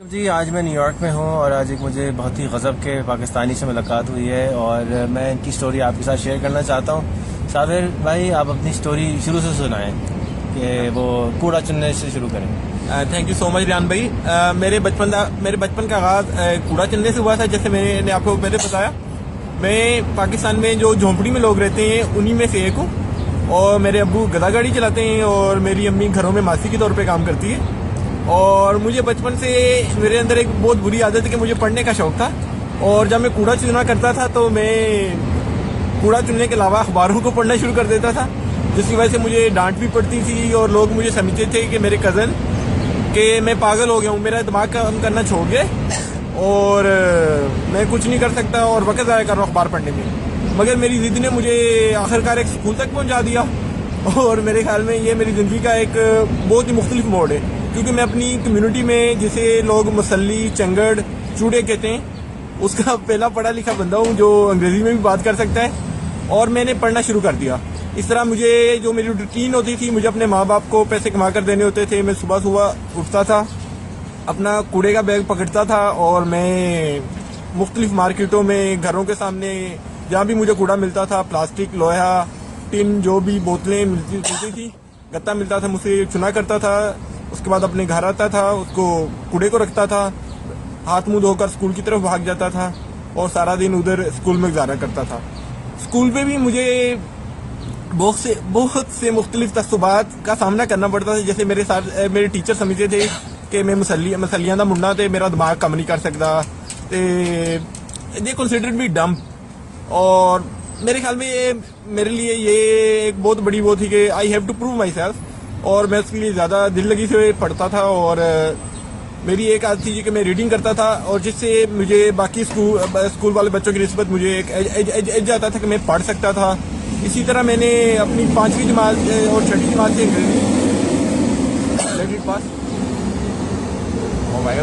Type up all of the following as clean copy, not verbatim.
जी, आज मैं न्यूयॉर्क में हूँ और आज एक मुझे बहुत ही गज़ब के पाकिस्तानी से मुलाकात हुई है और मैं इनकी स्टोरी आपके साथ शेयर करना चाहता हूँ। साबिर भाई, आप अपनी स्टोरी शुरू से सुनाएं कि वो कूड़ा चुनने से शुरू करें। Thank you so much Riyan भाई। मेरे बचपन का आगाज़ कूड़ा चुनने से हुआ था। जैसे मैंने आपको पहले बताया, मैं पाकिस्तान में जो झोंपड़ी में लोग रहते हैं उन्हीं में से एक हूँ और मेरे अब्बू गधा गाड़ी चलाते हैं और मेरी अम्मी घरों में मासी के तौर पर काम करती है। और मुझे बचपन से मेरे अंदर एक बहुत बुरी आदत है कि मुझे पढ़ने का शौक था और जब मैं कूड़ा चुना करता था तो मैं कूड़ा चुनने के अलावा अखबारों को पढ़ना शुरू कर देता था, जिसकी वजह से मुझे डांट भी पड़ती थी और लोग मुझे समझते थे कि मेरे कज़न कि मैं पागल हो गया हूँ, मेरा दिमाग काम करना छोड़ गया और मैं कुछ नहीं कर सकता और वक्त ज़ाया कर रहा हूँ अखबार पढ़ने में। मगर मेरी ज़िद ने मुझे आखिरकार एक स्कूल तक पहुँचा दिया और मेरे ख्याल में ये मेरी ज़िंदगी का एक बहुत ही मुख्तलिफ मोड़ है, क्योंकि मैं अपनी कम्युनिटी में जिसे लोग मसल्ली, चंगड़, चूड़े कहते हैं, उसका पहला पढ़ा लिखा बंदा हूँ जो अंग्रेज़ी में भी बात कर सकता है। और मैंने पढ़ना शुरू कर दिया। इस तरह मुझे जो मेरी रूटीन होती थी, मुझे अपने माँ बाप को पैसे कमा कर देने होते थे। मैं सुबह सुबह उठता था, अपना कूड़े का बैग पकड़ता था और मैं मुख्तलिफ मार्केटों में, घरों के सामने जहाँ भी मुझे कूड़ा मिलता था, प्लास्टिक, लोहा, टिन, जो भी बोतलें मिलती थी, गत्ता मिलता था, मुझसे चुना करता था। उसके बाद अपने घर आता था, उसको कूड़े को रखता था, हाथ मुंह धोकर स्कूल की तरफ भाग जाता था और सारा दिन उधर स्कूल में गुजारा करता था। स्कूल में भी मुझे बहुत से मुख्तलिफ तस्सुबात का सामना करना पड़ता था। जैसे मेरे साथ मेरे टीचर समझते थे कि मैं मसलियां दा मुंडा थे, मेरा दिमाग कम नहीं कर सकता, दे कंसिडर्ड मी डम। और मेरे ख्याल में ये मेरे लिए ये एक बहुत बड़ी वो थी कि I have to prove myself, और मैं उसके लिए ज़्यादा दिल लगी से पढ़ता था। और मेरी एक आदत थी कि मैं रीडिंग करता था और जिससे मुझे बाकी स्कूल वाले बच्चों की निस्बत मुझे एक एज आता था कि मैं पढ़ सकता था। इसी तरह मैंने अपनी 5वीं जमात और 6ठी जमात से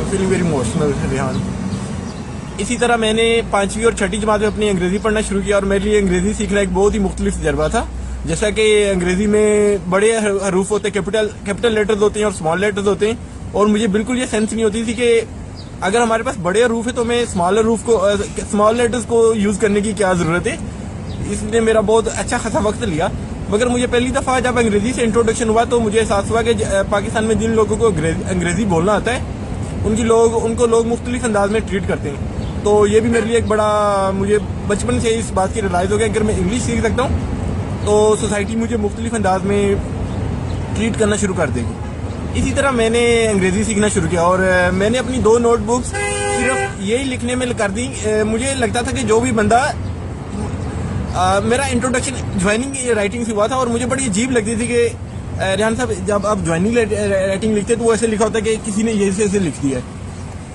फीलिंग वेरी इमोशनल रिहान। इसी तरह मैंने 5वीं और 6ठी जमात में अपनी अंग्रेज़ी पढ़ना शुरू किया और मेरे लिए अंग्रेज़ी सीखना एक बहुत ही मुख्तलिफ तजर्बा था। जैसा कि अंग्रेजी में बड़े हरूफ होते हैं, कैपिटल लेटर्स होते हैं और स्मॉल लेटर्स होते हैं, और मुझे बिल्कुल ये सेंस नहीं होती थी कि अगर हमारे पास बड़े हरूफ है तो मैं स्मॉल लेटर्स को यूज़ करने की क्या ज़रूरत है। इसने मेरा बहुत अच्छा खासा वक्त लिया। मगर मुझे पहली दफ़ा जब अंग्रेज़ी से इंट्रोडक्शन हुआ तो मुझे एहसास हुआ कि पाकिस्तान में जिन लोगों को अंग्रेज़ी बोलना आता है उनको लोग मुख्तलिफ अंदाज में ट्रीट करते हैं। तो ये भी मेरे लिए एक बड़ा, मुझे बचपन से इस बात की रियलाइज़ हो गया अगर मैं इंग्लिश सीख सकता हूँ तो सोसाइटी मुझे मुख्तलिफ अंदाज में ट्रीट करना शुरू कर देगी। इसी तरह मैंने अंग्रेज़ी सीखना शुरू किया और मैंने अपनी 2 नोटबुक्स सिर्फ यही लिखने में कर दी। मुझे लगता था कि जो भी बंदा मेरा इंट्रोडक्शन ज्वाइनिंग राइटिंग से हुआ था और मुझे बड़ी अजीब लगती थी कि रिहान साहब जब आप ज्वाइनिंग राइटिंग लिखते तो वो ऐसे लिखा होता है कि किसी ने ये ऐसे लिख दिया है।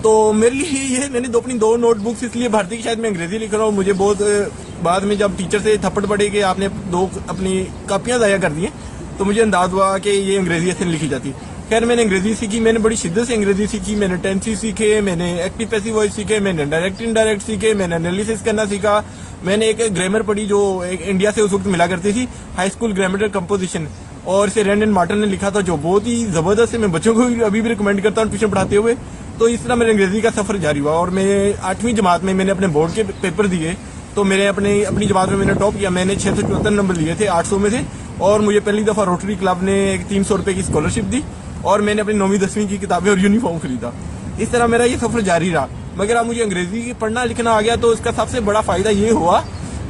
तो मेरे लिए ये मैंने अपनी 2 नोटबुक्स इसलिए भर दी कि शायद मैं अंग्रेज़ी लिख रहा हूँ। मुझे बहुत बाद में जब टीचर से थप्पड़ पड़े कि आपने 2 अपनी कापियाँ ज़ाया कर दी हैं तो मुझे अंदाज़ हुआ कि ये अंग्रेज़ी ऐसे लिखी जाती। खैर मैंने अंग्रेज़ी सीखी, मैंने बड़ी शिद्दत से अंग्रेज़ी सीखी। मैंने टेंसेस सीखे, मैंने एक्टिव पैसिव वॉइस सीखे, मैंने डायरेक्ट इनडायरेक्ट सीखे, मैंने एनालिसिस करना सीखा। मैंने एक ग्रामर पढ़ी जो एक इंडिया से उस वक्त मिला करती थी, हाई स्कूल ग्रामर कंपोजिशन, और इसे रैंड एंड मार्टन ने लिखा था, जो बहुत ही ज़बरदस्त है। मैं बच्चों को अभी भी रिकमेंड करता हूँ ट्यूशन पढ़ाते हुए। तो इस तरह मेरे अंग्रेज़ी का सफ़र जारी हुआ और मैं 8वीं जमात में मैंने अपने बोर्ड के पेपर दिए तो मेरे अपनी जमात में मैंने टॉप किया। मैंने 674 नंबर लिए थे 800 में से, और मुझे पहली दफ़ा रोटरी क्लब ने 300 रुपये की स्कॉलरशिप दी और मैंने अपनी 9वीं 10वीं की किताबें और यूनिफॉर्म खरीदा। इस तरह मेरा ये सफ़र जारी रहा। मगर अब मुझे अंग्रेज़ी पढ़ना लिखना आ गया तो इसका सबसे बड़ा फ़ायदा ये हुआ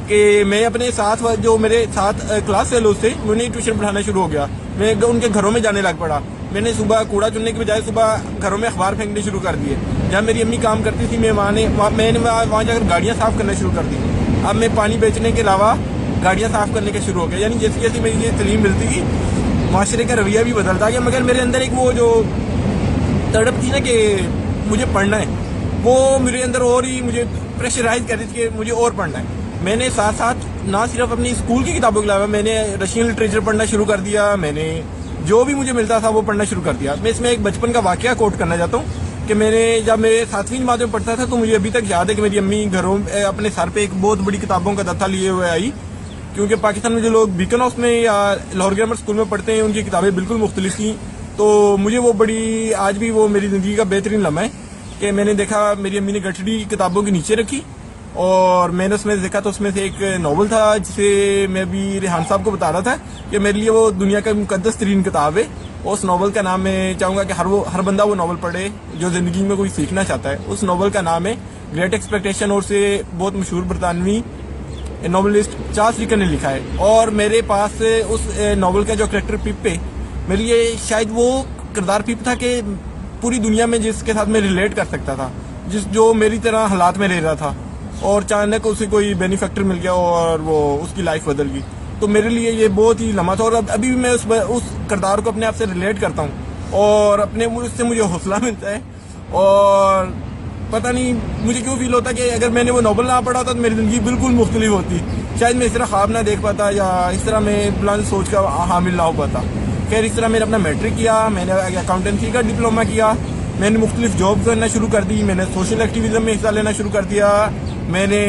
कि मैं अपने साथ जो मेरे साथ क्लास फेलोज थे उन्हें ट्यूशन पढ़ाना शुरू हो गया। मैं उनके घरों में जाने लग पड़ा। मैंने सुबह कूड़ा चुनने के बजाय सुबह घरों में अखबार फेंकने शुरू कर दिए। जहाँ मेरी अम्मी काम करती थी मैंने वहाँ जाकर गाड़ियाँ साफ़ करना शुरू कर दी। अब मैं पानी बेचने के अलावा गाड़ियाँ साफ़ करने का शुरू हो गया। यानी जैसे जैसे मेरी ये तलीम मिलती गई, माशरे का रवैया भी बदलता गया। मगर मेरे अंदर एक वो जो तड़प थी ना कि मुझे पढ़ना है, वो मेरे अंदर और ही मुझे प्रेशराइज कर रही थी कि मुझे और पढ़ना है। मैंने साथ साथ ना सिर्फ अपनी स्कूल की किताबों के अलावा मैंने रशियन लिटरेचर पढ़ना शुरू कर दिया। मैंने जो भी मुझे मिलता था वो पढ़ना शुरू कर दिया। मैं इसमें एक बचपन का वाकया कोट करना चाहता हूँ कि जब मैं 7वीं जमात में पढ़ता था तो मुझे अभी तक याद है कि मेरी अम्मी घरों अपने सर पे एक बहुत बड़ी किताबों का दत्ता लिए हुए आई, क्योंकि पाकिस्तान में जो लोग बीकन हाउस में या लाहौर ग्रामर स्कूल में पढ़ते हैं उनकी किताबें बिल्कुल मुख्तलिफ थी। तो मुझे वो बड़ी, आज भी वो मेरी ज़िंदगी का बेहतरीन लम्हा है कि मैंने देखा मेरी अम्मी ने गठड़ी किताबों के नीचे रखी और मैंने उसमें देखा तो उसमें से एक नॉवल था जिसे मैं भी रेहान साहब को बता रहा था कि मेरे लिए वो दुनिया का मुकद्दस तरीन किताब है। उस नॉवल का नाम मैं चाहूँगा कि हर बंदा वो नॉवल पढ़े जो ज़िंदगी में कोई सीखना चाहता है। उस नॉवल का नाम है ग्रेट एक्सपेक्टेशन और उसे बहुत मशहूर बरतानवी नॉवलिस्ट चार्ल्स डिकन ने लिखा है। और मेरे पास उस नॉवल का जो करेक्टर पिप है, मेरे लिए शायद वो किरदार पिप था कि पूरी दुनिया में जिसके साथ मैं रिलेट कर सकता था, जो मेरी तरह हालात में रह रहा था और अचानक उसे कोई बेनिफैक्टर मिल गया और वो उसकी लाइफ बदल गई। तो मेरे लिए ये बहुत ही लम्हा था और अभी भी मैं उस किरदार को अपने आप से रिलेट करता हूँ और अपने उससे मुझे हौसला मिलता है। और पता नहीं मुझे क्यों फील होता कि अगर मैंने वो नॉवल ना पढ़ा था तो मेरी ज़िंदगी बिल्कुल मुख्तलिफ होती। शायद मैं इस तरह ख्वाब ना देख पाता या इस तरह मैं बुलंद सोच का हामिल ना हो पाता। खैर, इस तरह मैंने अपना मैट्रिक किया, मैंने अकाउंटेंसी का डिप्लोमा किया, मैंने मुख्तलिफ जॉब करना शुरू कर दी, मैंने सोशल एक्टिविज्म में हिस्सा लेना शुरू कर दिया। मैंने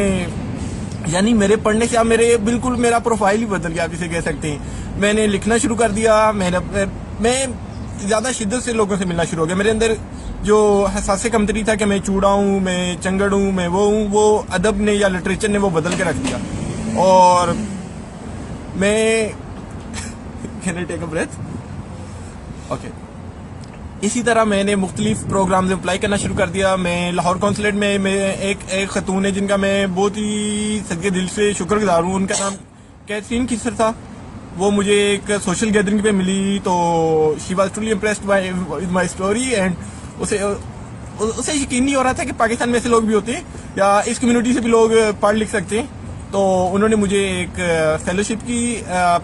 यानी मेरे पढ़ने से अब बिल्कुल मेरा प्रोफाइल ही बदल गया, आप इसे कह सकते हैं। मैंने लिखना शुरू कर दिया, मैं ज़्यादा शिद्दत से लोगों से मिलना शुरू हो गया। मेरे अंदर जो हसास कमतरी था कि मैं चूड़ा हूँ, मैं चंगड़ हूँ, मैं वो हूँ, वो अदब ने या लिटरेचर ने वो बदल के रख दिया। और मैं can I take a breath? Okay. इसी तरह मैंने मुख्तलिफ प्रोग्राम में अप्लाई करना शुरू कर दिया। मैं लाहौर कौंसलेट में एक खतून है जिनका मैं बहुत ही सदके दिल से शुक्रगुजार हूँ। उनका नाम कैथरीन किसर था। वो मुझे एक सोशल गैदरिंग पे मिली तो she was truly impressed with my story and उसे यकीन नहीं हो रहा था कि पाकिस्तान में ऐसे लोग भी होते हैं या इस कम्युनिटी से भी लोग पढ़ लिख सकते हैं। तो उन्होंने मुझे एक फेलोशिप की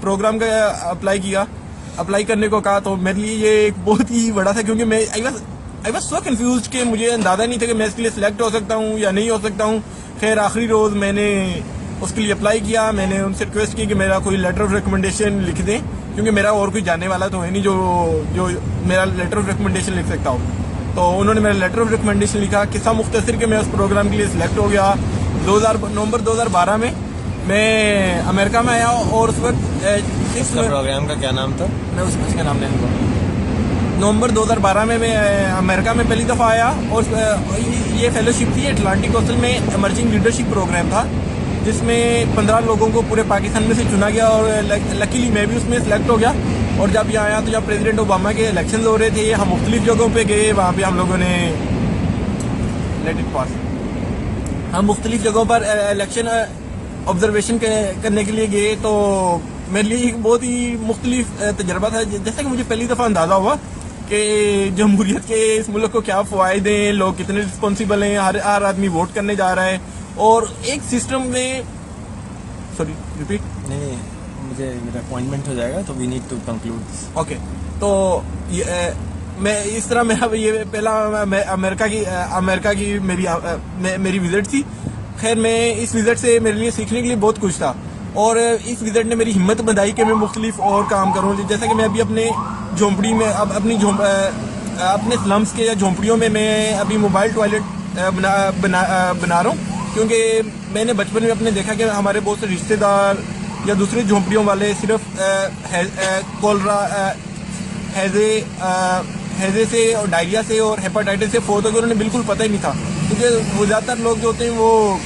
प्रोग्राम का अप्लाई करने को कहा। तो मेरे लिए ये एक बहुत ही बड़ा था क्योंकि मैं आई वाज सो कंफ्यूज कि मुझे अंदाजा नहीं था कि मैं इसके लिए सिलेक्ट हो सकता हूँ या नहीं हो सकता हूँ। खैर, आखिरी रोज मैंने उसके लिए अप्लाई किया। मैंने उनसे रिक्वेस्ट की कि मेरा कोई लेटर ऑफ रिकमेंडेशन लिख दें क्योंकि मेरा और कोई जानने वाला तो है नहीं जो मेरा लेटर ऑफ रिकमेंडेशन लिख सकता हो। तो उन्होंने मेरा लेटर ऑफ रिकमेंडेशन लिखा। किस्सा मुख्तसर के मैं उस प्रोग्राम के लिए सिलेक्ट हो गया। नवंबर 2012 में मैं अमेरिका में आया और उस वक्त प्रोग्राम का क्या नाम था? मैं उसका नाम नहीं लूँगा। नवंबर 2012 में मैं अमेरिका में पहली दफ़ा आया और ये फेलोशिप थी अटलांटिक कोस्टल में एमर्जिंग लीडरशिप प्रोग्राम था जिसमें 15 लोगों को पूरे पाकिस्तान में से चुना गया और लकीली मैं भी उसमें सिलेक्ट हो गया। और जब यहाँ आया तो जब प्रेसिडेंट ओबामा के इलेक्शन हो रहे थे, हम मुख्तलिफ जगहों पे गए। वहाँ पे हम लोगों ने हम मुख्तलिफ जगहों पर इलेक्शन ऑब्जर्वेशन करने के लिए गए। तो मेरे लिए एक बहुत ही मुख्तलिफ तजर्बा था। जैसे कि मुझे पहली दफ़ा अंदाज़ा हुआ कि जमहूरियत के इस मुल्क को क्या फ़वायदे हैं, लोग कितने रिस्पॉन्सिबल हैं, हर आदमी वोट करने जा रहा है और एक सिस्टम में सॉरी रिपीट नहीं, मुझे मेरा अपॉइंटमेंट हो जाएगा तो we need to conclude. Okay. तो मैं इस तरह मेरा ये पहला अमेरिका की मेरी विजिट थी। खैर, मैं इस विजिट से मेरे लिए सीखने के लिए बहुत कुछ था और इस विजिट ने मेरी हिम्मत बंधाई कि मैं मुख्तलिफ और काम करूँ। जैसा कि मैं अभी अपने झोंपड़ी में अपने स्लम्स के या झोंपड़ियों में मैं अभी मोबाइल टॉयलेट बना रहा हूँ क्योंकि मैंने बचपन में अपने देखा कि हमारे बहुत से रिश्तेदार या दूसरे झोंपड़ियों वाले सिर्फ कोलरा हैजे से और डायरिया से और हेपाटाइटिस से फोत हो गए। उन्हें बिल्कुल पता ही नहीं था क्योंकि वो ज़्यादातर लोग जो होते हैं वो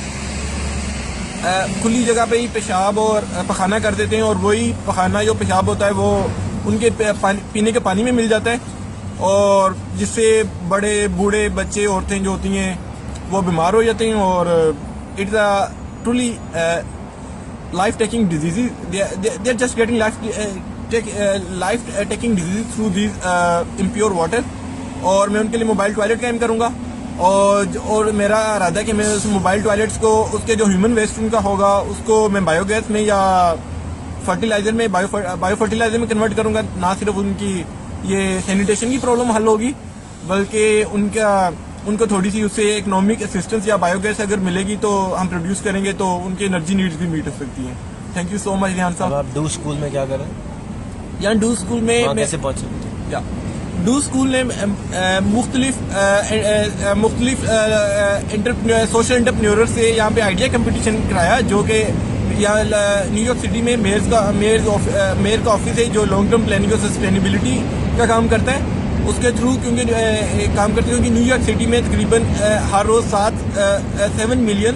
खुली जगह पे ही पेशाब और पखाना कर देते हैं और वही पखाना जो पेशाब होता है वो उनके पीने के पानी में मिल जाता है और जिससे बड़े बूढ़े बच्चे औरतें जो होती हैं वो बीमार हो जाते हैं और it's a truly life taking disease. They are just getting life taking disease through this impure water. और मैं उनके लिए मोबाइल टॉयलेट कायम करूँगा और मेरा इरादा है कि मैं उस मोबाइल टॉयलेट्स को उसके जो ह्यूमन वेस्ट उनका होगा उसको मैं बायोगैस में या फर्टिलाइजर में बायो फर्टिलाइजर में कन्वर्ट करूँगा। ना सिर्फ उनकी ये सैनिटेशन की प्रॉब्लम हल होगी बल्कि उनको थोड़ी सी उससे इकोनॉमिक असिस्टेंस या बायोगैस अगर मिलेगी तो हम प्रोड्यूस करेंगे तो उनकी एनर्जी नीड्स भी मीट हो सकती हैं। Thank you so much Rihan साहब। आप डू स्कूल में क्या करें? यहाँ डू स्कूल में कैसे पहुंचे? डू स्कूल ने मुख्तलिफ सोशल एंटरप्रेन्योर से यहाँ पे आइडिया कंपटीशन कराया जो कि यहाँ न्यूयॉर्क सिटी में मेयर का ऑफिस है जो लॉन्ग टर्म प्लानिंग और सस्टेनेबिलिटी का काम करता है। उसके थ्रू क्योंकि काम करती हूँ कि न्यूयॉर्क सिटी में तकरीबन हर रोज 7 मिलियन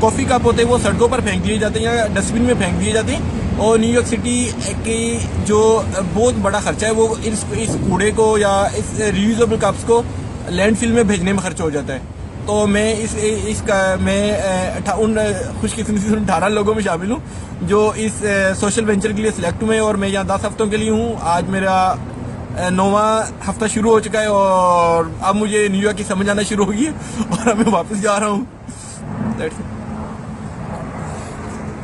कॉफ़ी कप होते हैं, वो सड़कों पर फेंक दिए जाते हैं या डस्टबिन में फेंक दिए जाते हैं। और न्यूयॉर्क सिटी की जो बहुत बड़ा खर्चा है वो इस कूड़े को या इस रियूजेबल कप्स को लैंडफिल में भेजने में खर्च हो जाता है। तो मैं उन खुशकिस्मती से 18 लोगों में शामिल हूँ जो इस सोशल वेंचर के लिए सिलेक्ट हुए हैं और मैं यहाँ 10 हफ्तों के लिए हूँ। आज मेरा 9वां हफ्ता शुरू हो चुका है और अब मुझे न्यूयॉर्क की समझ आना शुरू होगी और अब मैं वापस जा रहा हूँ।